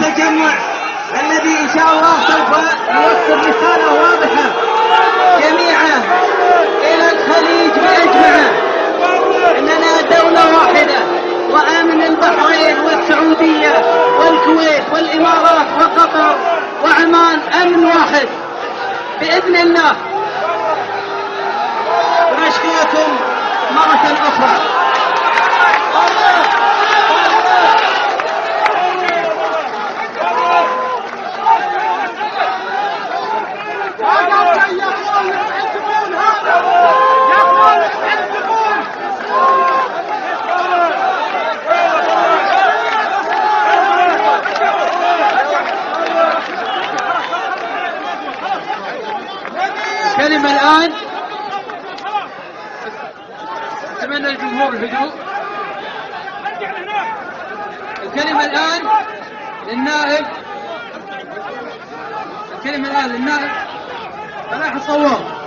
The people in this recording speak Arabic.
التجمع الذي إن شاء الله سوف يوصل رسالة واضحة جميعا إلى الخليج بأجمعه أننا دولة واحدة، وأمن البحرين والسعودية والكويت والإمارات وقطر وعمان أمن واحد بإذن الله. ونشكركم مرة أخرى. الكلمة الآن، أتمنى الجمهور الهدوء. الكلمة الآن للنائب، الكلمة الآن للنائب فلاح الصواب.